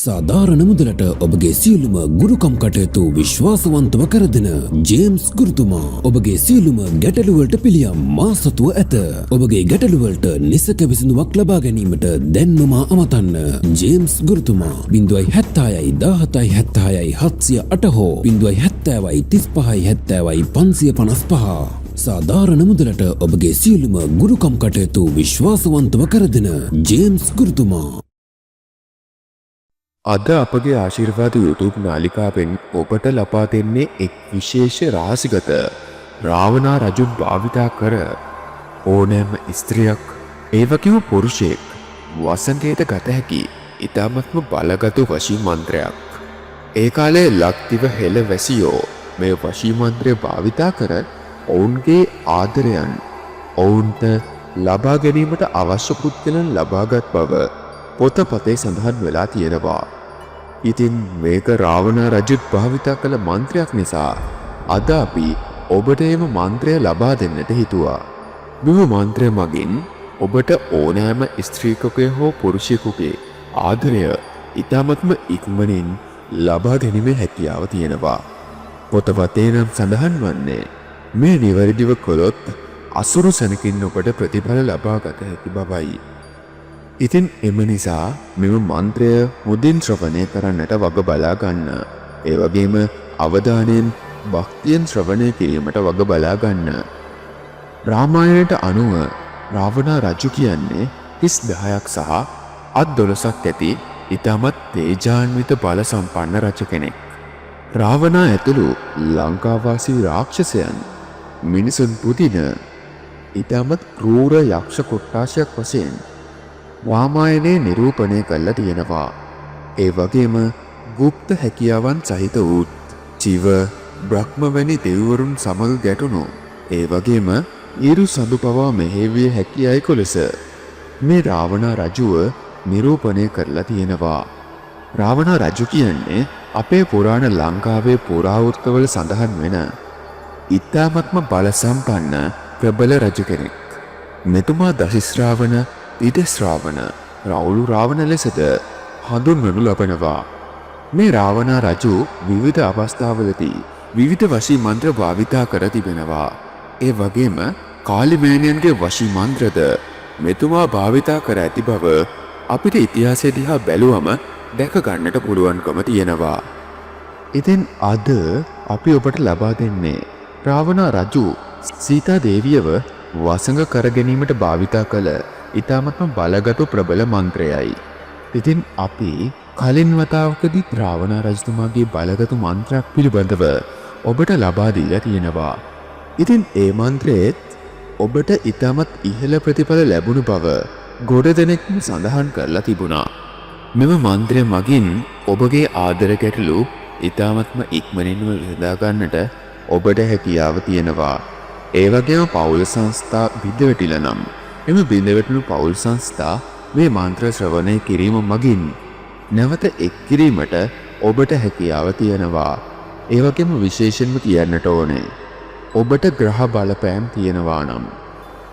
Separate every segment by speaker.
Speaker 1: සාධාරණ මුදලට ඔබගේ සියලුම ගුරුකම් කටයුතු විශ්වාසවන්තව කරදෙන ජේම්ස් ගුරුතුමා ඔබගේ සියලුම ගැටලුවලට පිළියම් මා සතුව ඇත. ඔබගේ ගැටලුවලට නිසක විසඳුමක් ලබා ගැනීමට දැන්ම මා අමතන්න. ජේම්ස් ගුරුතුමා 076 17 76 708 හෝ 070 35 70 555. සාධාරණ මුදලට ඔබගේ සියලුම ගුරුකම් කටයුතු විශ්වාසවන්තව කරදෙන ජේම්ස් ගුරුතුමා.
Speaker 2: අද අපගේ ආශිර්වාද YouTube නාලිකාවෙන් ඔබට ලබා දෙන්නේ එක් විශේෂ රහසිගත රාවණා රජු භාවිතා කර ඕනෑම ස්ත්‍රියක් ඒ වගේම පුරුෂයෙක් වසඟයට ගත හැකි ඉතාමත්ම බලගත් වශී මන්ත්‍රයක්. ඒ කාලේ ලක්දිව හෙළ වැසියෝ මේ වශී මන්ත්‍රය භාවිතා කර ඔවුන්ගේ ආදරයන් ඔවුන්ට ලබා ගැනීමට අවශ්‍ය පුද්ගලයන් ලබාගත් බව පොතපතේ සඳහන් වෙලා තියෙනවා. ඉතින් මේක රාවණා රජුත් භාවිතා කළ මන්ත්‍රයක් නිසා අද අපි ඔබට එම මන්ත්‍රය ලබා දෙන්නට හිතුවා. මෙම මන්ත්‍රය මගින් ඔබට ඕනෑම ස්ත්‍රීකකේ හෝ පුරුෂයෙකුගේ ආදරය ඉතාමත්ම ඉක්මනින් ලබා ගැනීමේ හැකියාව තියෙනවා. පොතපතේ නම් සඳහන් වන්නේ මේ නිවැරදිව කළොත් අසුරු සැනකින් ඔබට ප්‍රතිඵල ලබා ගත හැකි බවයි. ඉතින් එම නිසා මෙම මන්ත්‍රය මුදින් ශ්‍රවණය කරන්නට වග බලා ගන්න. ඒ වගේම අවධානයෙන් භක්තියෙන් ශ්‍රවණය කිරීමට වග බලා ගන්න. රාමායණයට අනුව රාවණා රජු කියන්නේ 10ක් සහ අත් 12ක් ඇති ඉතාමත් තේජාන්විත බල සම්පන්න රජ කෙනෙක්. රාවණා ඇතුළු ලංකාවාසී රාක්ෂසයන් මිනිසුන් පුදින ඉතාමත් ක්‍රූර යක්ෂ කොට්ටාශයක් වශයෙන් රාමායනයේ නිරූපණය කරලා තියෙනවා. ඒ වගේම ගුප්ත හැකියාවන් සහිත වූ ජීව බ්‍රහ්ම වැනි දෙවිවරුන් සමග ගැටුණු ඒ වගේම ඊරු සඳු පවා මෙහෙවිය හැකි අයෙකු ලෙස මේ රාවණා රජුව නිරූපණය කරලා තියෙනවා. රාවණා රජු කියන්නේ අපේ පුරාණ ලංකාවේ පුරාවෘත්තවල සඳහන් වෙන ඉතාමත්ම බල සම්පන්න ප්‍රබල රජු කෙනෙක්. මෙතුමා දසිශ්‍රාවණ ඉදශ්‍රාවණ රවුලු රාවණ ලෙසද හඳුන්වනු ලබනවා. මේ රාවණා රජු විවිධ අවස්ථාවලදී විවිධ වශී මන්ත්‍ර භාවිතා කර තිබෙනවා. ඒ වගේම කාලිමෑණියන්ගේ වශී මන්ත්‍රද මෙතුමා භාවිතා කර ඇති බව අපිට ඉතිහාසය දිහා බැලුවම දැක ගන්නට පුළුවන්කම තියෙනවා. ඉතින් අද අපි ඔබට ලබා දෙන්නේ රාවණා රජු සීතා දේවියව වසඟ කර ගැනීමට භාවිතා කළ ඉතාමත්ම බලගතු ප්‍රබල මන්ත්‍රයයි. ඉතින් අපි කලින් වතාවකදී රාවණා රජතුමාගේ බලගතු මන්ත්‍රයක් පිළිබඳව ඔබට ලබා දීලා තියෙනවා. ඉතින් ඒ මන්ත්‍රයේත් ඔබට ඉතාමත් ඉහළ ප්‍රතිඵල ලැබුණු බව ගොඩ දෙනෙක්ම සඳහන් කරලා තිබුණා. මෙම මන්ත්‍රය මගින් ඔබගේ ආදර ගැටලු ඉතාමත්ම ඉක්මනින්ම විසඳා ගන්නට ඔබට හැකියාව තියෙනවා. ඒ වගේම පවුල් සංස්ථා බිඳවැටිලා නම් එම බිඳවැටුණු පවුල් සංස්ථා මේ මන්ත්‍ර ශ්‍රවණය කිරීම මගින් නැවත එක් කිරීමට ඔබට හැකියාව තියෙනවා. ඒ වගේම විශේෂයෙන්ම කියන්නට ඕනේ ඔබට ග්‍රහ බලපෑම් තියෙනවා නම්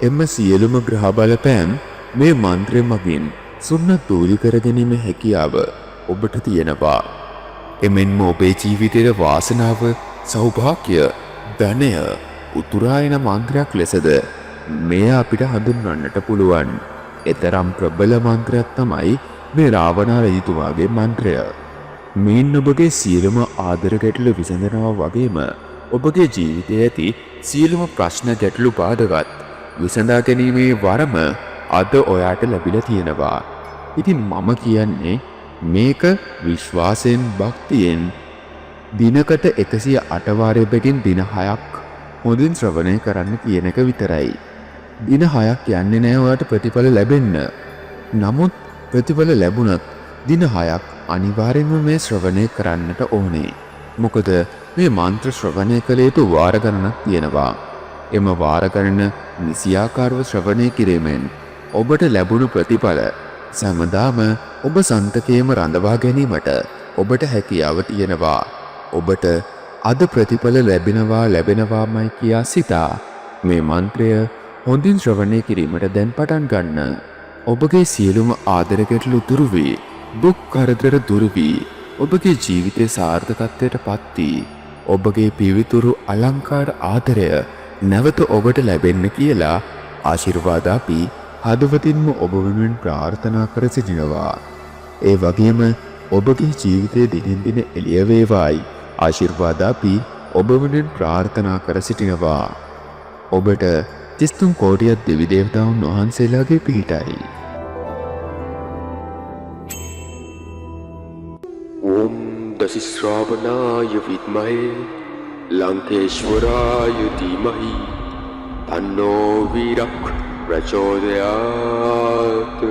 Speaker 2: එම සියලුම ග්‍රහ බලපෑම් මේ මන්ත්‍රය මගින් සුන්නත් දූලි කර ගැනීම හැකියාව ඔබට තියෙනවා. එමෙන්ම ඔබේ ජීවිතයේ වාසනාව සෞභාග්‍ය ධනය උතුරායන මන්ත්‍රයක් ලෙසද මෙය අපිට හඳුන්වන්නට පුළුවන්. එතරම් ප්‍රබල මන්ත්‍රයක් තමයි මේ රාවණා රජතුමාගේ මන්ත්‍රය. මේන් ඔබගේ සියලුම ආදර ගැටලු විසඳනවා වගේම ඔබගේ ජීවිතයේ ඇති සියලුම ප්‍රශ්න ගැටලු බාධාවත් විසඳා ගැනීමේ වරම අද ඔයාට ලැබිලා තියෙනවා. ඉතින් මම කියන්නේ මේක විශ්වාසයෙන් භක්තියෙන් දිනකට 108 වාරයකින් දින 6ක් හොඳින් ශ්‍රවණය කරන්න කියන එක විතරයි. දින 6ක් යන්නේ නැහැ ඔයාට ප්‍රතිඵල ලැබෙන්න. නමුත් ප්‍රතිඵල ලැබුණත් දින 6ක් අනිවාර්යයෙන්ම මේ ශ්‍රවණය කරන්නට ඕනේ. මොකද මේ මන්ත්‍ර ශ්‍රවණය කළ යුතු වාර ගණනක් තියෙනවා. එම වාර ගණන නිසියාකාරව ශ්‍රවණය කිරීමෙන් ඔබට ලැබුණු ප්‍රතිඵල සෑමදාම ඔබ සන්තකයේම රඳවා ගැනීමට ඔබට හැකියාව තියෙනවා. ඔබට අද ප්‍රතිඵල ලැබෙනවාමයි කියා සිතා මේ මන්ත්‍රය හොඳින් ශ්‍රවණය කිරීමට දැන් පටන් ගන්න. ඔබගේ සියලුම ආදර ගැටලු දුරු වී දුක් කරදර දුරු වී ඔබගේ ජීවිතයේ සාර්ථකත්වයට පත් වී ඔබගේ පිවිතුරු අලංකාර ආදරය නැවත ඔබට ලැබෙන්න කියලා ආශිර්වාද අපි හදවතින්ම ඔබ වෙනුවෙන් ප්‍රාර්ථනා කර සිටිනවා. ඒ වගේම ඔබගේ ජීවිතයේ දිනෙන් දින එළිය වේවායි ආශිර්වාද අපි ඔබ වෙනුවෙන් ප්‍රාර්ථනා කර සිටිනවා. ඔබට 33 කෝටියක් දෙවි දේවතාවුන් වහන්සේලාගේ පිහිටයි.
Speaker 3: ओम दशिश्रावणाय विद्महे लंकेश्वराय धीमहि तन्नो वीरः प्रचोदयात्।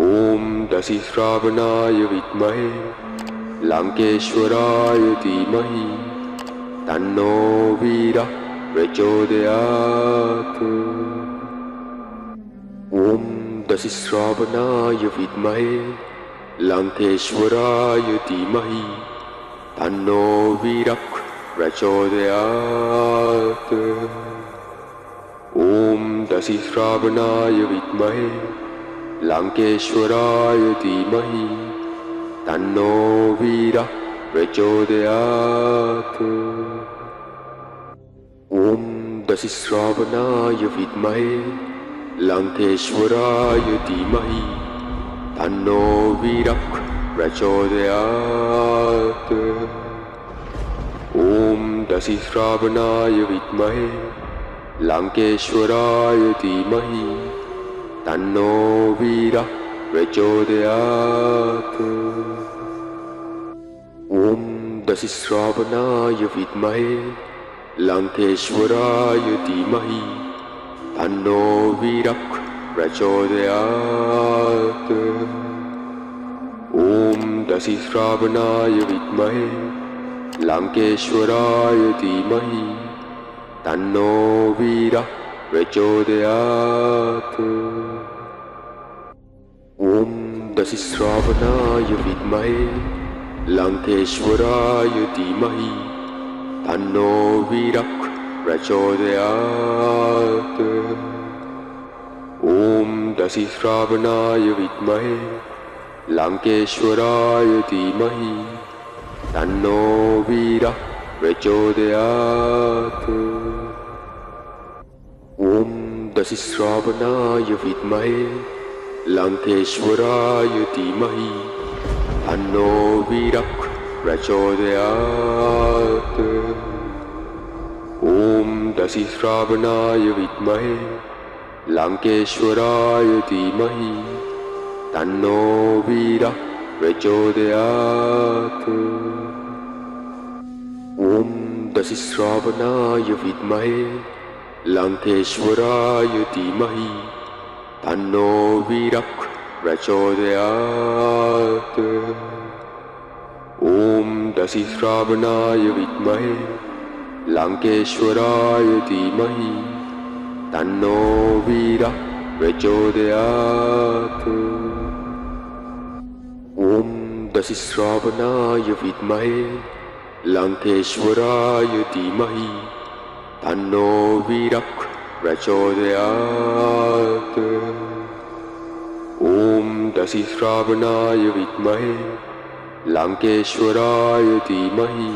Speaker 3: ओम दशिश्रावणाय विद्महे लंकेश्वराय धीमहि तन्नो वीरः प्रचोदयात्। ओम दशिश्रावणाय विद्महे लंकेश्वराय धीमहि तन्नो वीरः प्रचोदयात्। ओम दशिश्रावणाय विद्महे लंकेश्वराय धीमहि तन्नो वीरः प्रचोदयात्। ओम दशिश्रावणाय विद्महे लंकेश्वराय धीमहि तन्नो वीरः प्रचोदयात्। ओम दशिश्रावणाय विद्महे लंकेश्वराय धीमहि तन्नो वीरः प्रचोदयात्। ओम दशिश्रावणाय विद्महे लंकेश्वराय धीमहि तन्नो वीरः प्रचोदयात्। ओम दशिश्रावणाय विद्महे लंकेश्वराय धीमहि तन्नो वीरः प्रचोदयात्। ओम दशिश्रावणाय विद्महे लंकेश्वराय धीमहि तन्नो वीरः प्रचोदयात्। ओम दशिश्रावणाय विद्महे लंकेश्वराय धीमहि तन्नो वीरः प्रचोदयात्। ओम दशिश्रावणाय विद्महे लंकेश्वराय धीमहि तन्नो वीरः प्रचोदयात्। ओम दशिश्रावणाय विद्महे लंकेश्वराय धीमहि तन्नो वीरः प्रचोदयात्। ओम दशिश्रावणाय विद्महे लंकेश्वराय धीमहि तन्नो वीरः प्रचोदयात्। ओम दशिश्रावणाय विद्महे लंकेश्वराय धीमहि तन्नो वीरः प्रचोदयात्। ओम दशिश्रावणाय विद्महे लंकेश्वराय धीमहि तन्नो वीरः प्रचोदयात्। ओम दशिश्रावणाय विद्महे लंकेश्वराय धीमहि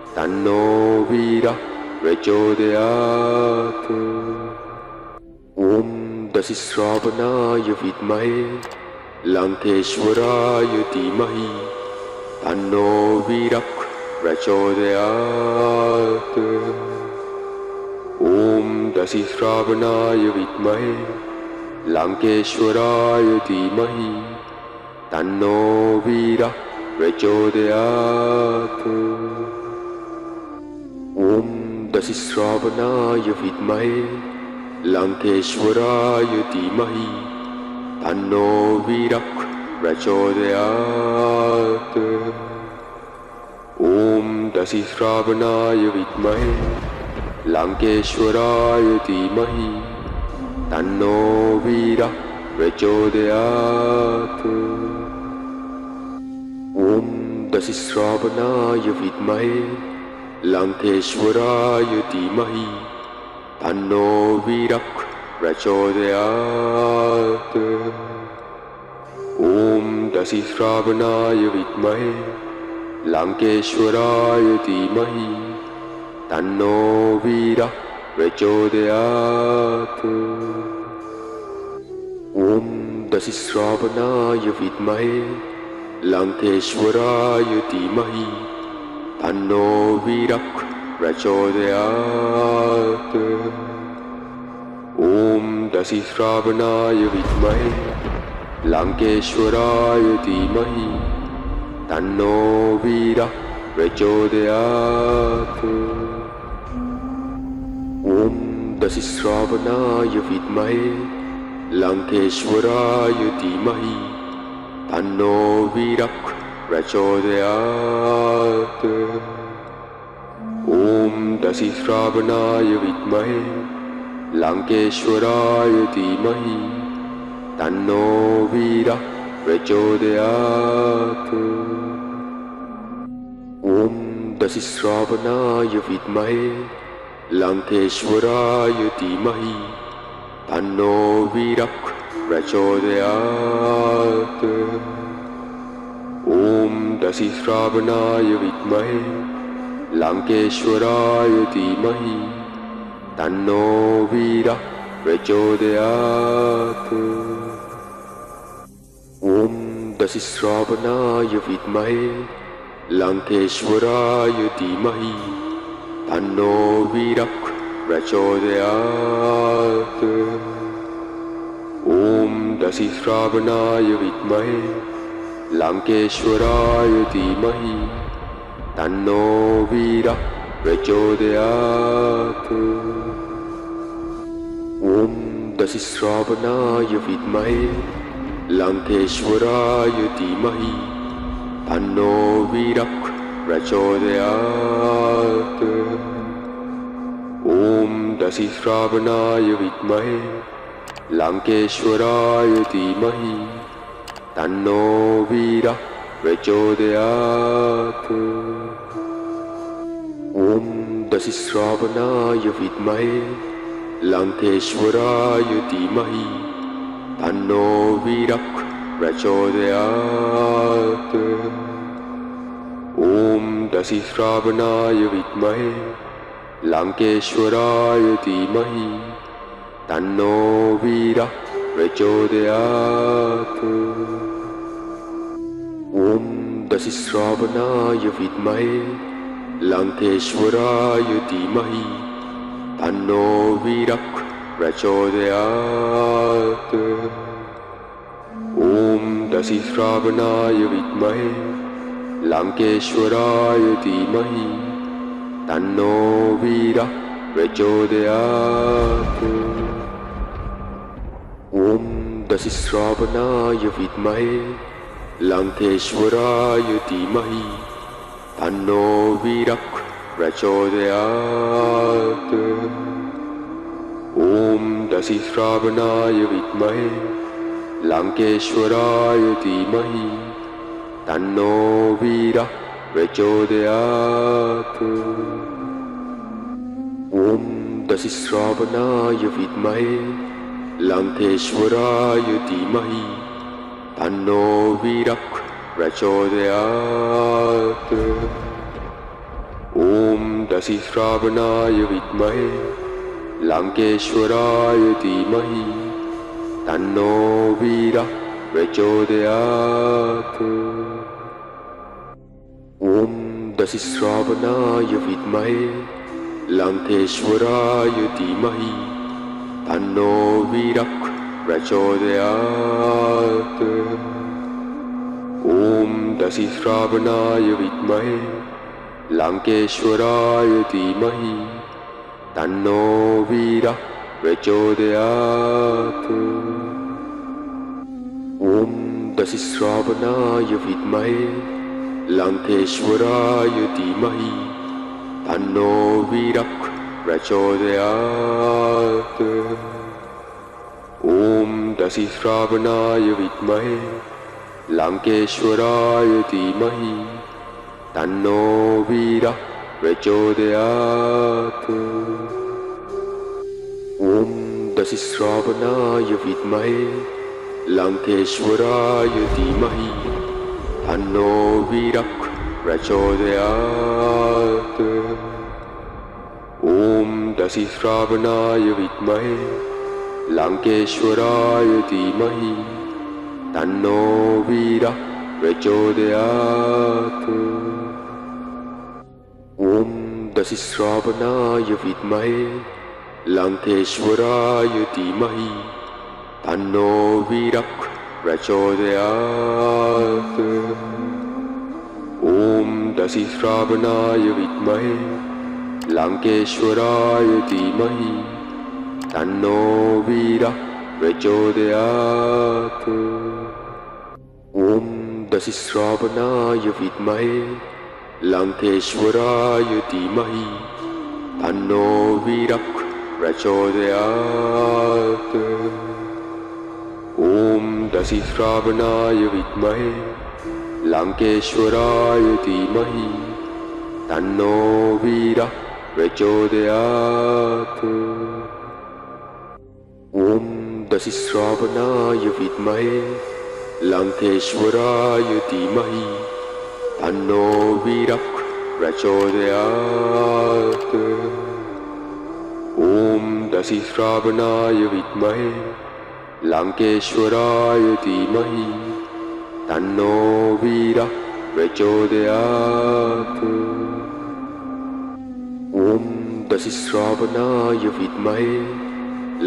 Speaker 3: तन्नो वीरः प्रचोदयात्। ओम दशिश्रावणाय विद्महे लंकेश्वराय धीमहि तन्नो वीरः प्रचोदयात्। ओम दशिश्रावणाय विद्महे लंकेश्वराय धीमहि तन्नो वीरः प्रचोदयात्। ओम दशिश्रावणाय विद्महे लंकेश्वराय धीमहि तन्नो वीरः प्रचोदयात्। ओम दशिश्रावणाय विद्महे लंकेश्वराय धीमहि तन्नो वीरः प्रचोदयात्। ओम दशिश्रावणाय विद्महे लंकेश्वराय धीमहि तन्नो वीरः प्रचोदयात्। ॐ दशिश्रावणाय विद्महे लङ्केश्वराय धीमहि तन्नो वीरः प्रचोदयात्। ॐ दशिश्रावणाय विद्महे लङ्केश्वराय धीमहि तन्नो वीरः प्रचोदयात्। ॐ दशिश्रावणाय विद्महे लङ्केश्वराय धीमहि तन्नो वीरः प्रचोदयात्। ॐ दशिश्रावणाय विद्महे लङ्केश्वराय धीमहि तन्नो वीरः प्रचोदयात्। ॐ दशिश्रावणाय विद्महे लङ्केश्वराय धीमहि तन्नो वीरः प्रचोदयात्। ॐ दशिश्रावणाय विद्महे लङ्केश्वराय धीमहि तन्नो वीरः प्रचोदयात्। ॐ दशिश्रावणाय विद्महे लङ्केश्वराय धीमहि तन्नो वीरः प्रचोदयात्। ॐ दशिश्रावणाय विद्महे लङ्केश्वराय धीमहि तन्नो वीरः प्रचोदयात्। ॐ दशिश्रावणाय विद्महे लङ्केश्वराय धीमहि तन्नो वीरः प्रचोदयात्। ॐ दशिश्रावणाय विद्महे लङ्केश्वराय धीमहि तन्नो वीरः प्रचोदयात्। ॐ दशिश्रावणाय विद्महे लङ्केश्वराय धीमहि तन्नो वीरः प्रचोदयात्। ॐ दशिश्रावणाय विद्महे लङ्केश्वराय धीमहि तन्नो वीरः प्रचोदयात्। ॐ दशिश्रावणाय विद्महे लङ्केश्वराय धीमहि तन्नो वीरः प्रचोदयात्। ॐ दशिश्रावणाय विद्महे लङ्केश्वराय धीमहि तन्नो वीरः प्रचोदयात्। ॐ दशिश्रावणाय विद्महे लङ्केश्वराय धीमहि तन्नो वीरः प्रचोदयात्। ॐ दशिश्रावणाय विद्महे लङ्केश्वराय धीमहि तन्नो वीरः प्रचोदयात्। ॐ दशिश्रावणाय विद्महे लङ्केश्वराय धीमहि तन्नो वीरः प्रचोदयात्। ॐ दशिश्रावणाय विद्महे लङ्केश्वराय धीमहि तन्नो वीरः प्रचोदयात्। ॐ दशिश्रावणाय विद्महे लङ्केश्वराय धीमहि तन्नो वीरः प्रचोदयात्। ॐ दशिश्रावणाय विद्महे लङ्केश्वराय धीमहि तन्नो वीरः प्रचोदयात्। ॐ दशिश्रावणाय विद्महे लङ्केश्वराय धीमहि तन्नो वीरः प्रचोदयात्। ॐ दशिश्रावणाय विद्महे लङ्केश्वराय धीमहि तन्नो वीरः प्रचोदयात्। ॐ दशिश्रावणाय विद्महे लङ्केश्वराय धीमहि तन्नो वीरः प्रचोदयात्। ॐ दशिश्रावणाय विद्महे लङ्केश्वराय धीमहि तन्नो वीरः प्रचोदयात्। ॐ दशिश्रावणाय विद्महे लङ्केश्वराय धीमहि तन्नो वीरः प्रचोदयात्। ॐ दशिश्रावणाय विद्महे लङ्केश्वराय धीमहि तन्नो वीरः प्रचोदयात्। ॐ दशिश्रावणाय विद्महे लङ्केश्वराय धीमहि तन्नो वीरः प्रचोदयात्। ॐ दशिश्रावणाय विद्महे लङ्केश्वराय धीमहि तन्नो वीरः प्रचोदयात्। ॐ दशिश्रावणाय विद्महे लङ्केश्वराय धीमहि तन्नो वीरः प्रचोदयात्। ॐ दशिश्रावणाय विद्महे लङ्केश्वराय धीमहि तन्नो वीरः प्रचोदयात्। ॐ दशिश्रावणाय विद्महे लङ्केश्वराय धीमहि तन्नो वीरः प्रचोदयात्। ॐ दशिश्रावणाय विद्महे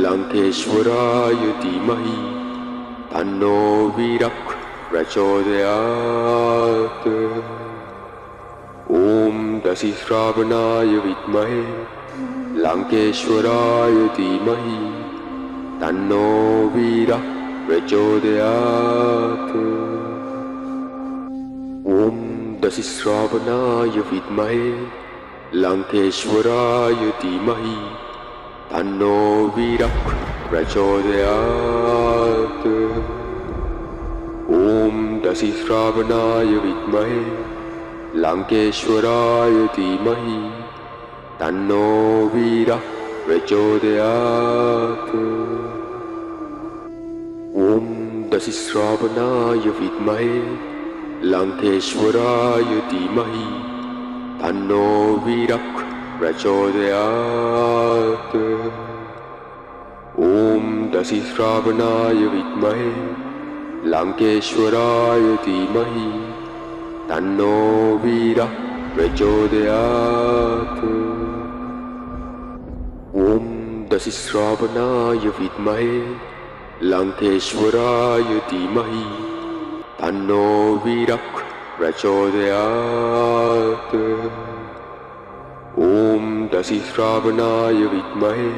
Speaker 3: लङ्केश्वराय धीमहि तन्नो वीरः प्रचोदयात्। ॐ दशिश्रावणाय विद्महे लङ्केश्वराय धीमहि तन्नो वीरः प्रचोदयात्। ॐ दशिश्रावणाय विद्महे लङ्केश्वराय धीमहि तन्नो वीरः प्रचोदयात्। ॐ दशिश्रावणाय विद्महे लङ्केश्वराय धीमहि तन्नो वीरः प्रचोदयात्। ॐ दशिश्रावणाय विद्महे लङ्केश्वराय धीमहि तन्नो वीरः प्रचोदयात्। ॐ दशिश्रावणाय विद्महे लङ्केश्वराय धीमहि तन्नो वीरः प्रचोदयात्। ॐ दशिश्रावणाय विद्महे लङ्केश्वराय धीमहि तन्नो वीरः प्रचोदयात्। ॐ दशिश्रावणाय विद्महे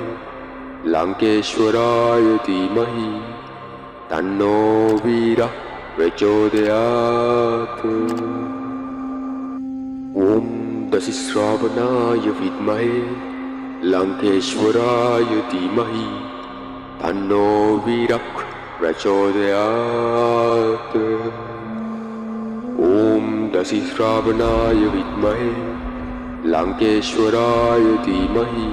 Speaker 3: लङ्केश्वराय धीमहि तन्नो वीरः प्रचोदयात्। ॐ दशिश्रावणाय विद्महे लङ्केश्वराय धीमहि तन्नो वीरः प्रचोदयात्। ॐ दशिश्रावणाय विद्महे लङ्केश्वराय धीमहि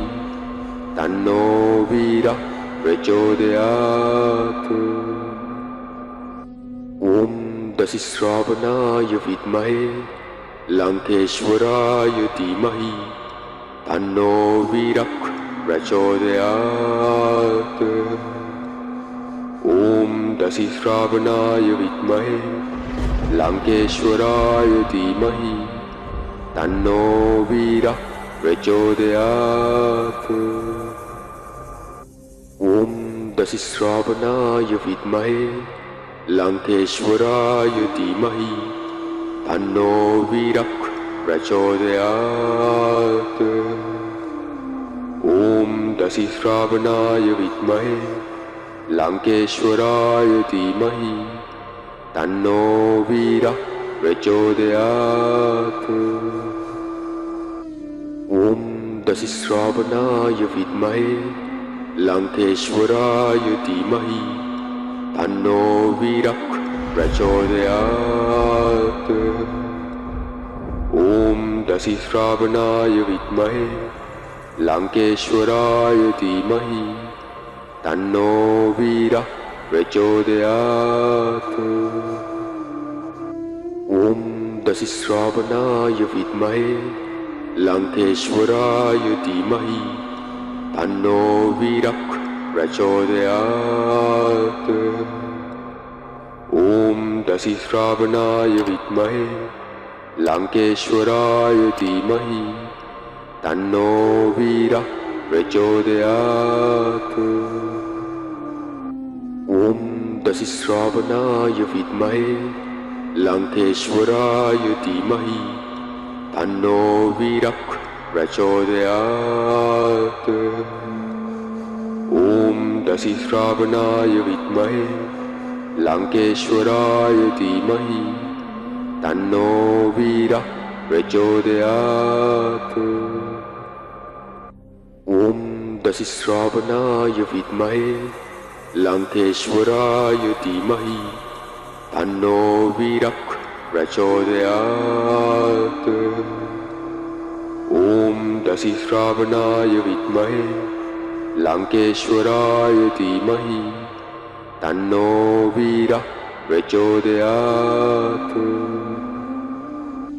Speaker 3: तन्नो वीरः प्रचोदयात्। ॐ दशिश्रावणाय विद्महे लङ्केश्वराय धीमहि तन्नो वीरः प्रचोदयात्। ॐ दशिश्रावणाय विद्महे लङ्केश्वराय धीमहि तन्नो वीरः प्रचोदयात्। ॐ दशिश्रावणाय विद्महे लङ्केश्वराय धीमहि तन्नो वीरः प्रचोदयात्। ॐ दशिश्रावणाय विद्महे लङ्केश्वराय धीमहि तन्नो वीरः प्रचोदयात्। ॐ दशिश्रावणाय विद्महे लङ्केश्वराय धीमहि तन्नो वीरः प्रचोदयात्। ॐ दशिश्रावणाय विद्महे लङ्केश्वराय धीमहि तन्नो वीरः प्रचोदयात् ॐ दशिश्रावणाय विद्महे लङ्केश्वराय धीमहि तन्नो वीरः प्रचोदयात् ॐ दशिश्रावणाय विद्महे लङ्केश्वराय धीमहि तन्नो वीरः प्रचोदयात् ॐ दशिश्रावणाय विद्महे लङ्केश्वराय धीमहि तन्नो वीरः प्रचोदयात् ॐ दशिश्रावणाय विद्महे लङ्केश्वराय धीमहि तन्नो वीरः प्रचोदयात् ॐ दशिश्रावणाय विद्महे लङ्केश्वराय धीमहि तन्नो वीरः प्रचोदयात् ॐ दशिश्रावणाय विद्महे लङ्केश्वराय धीमहि तन्नो वीरः प्रचोदयात्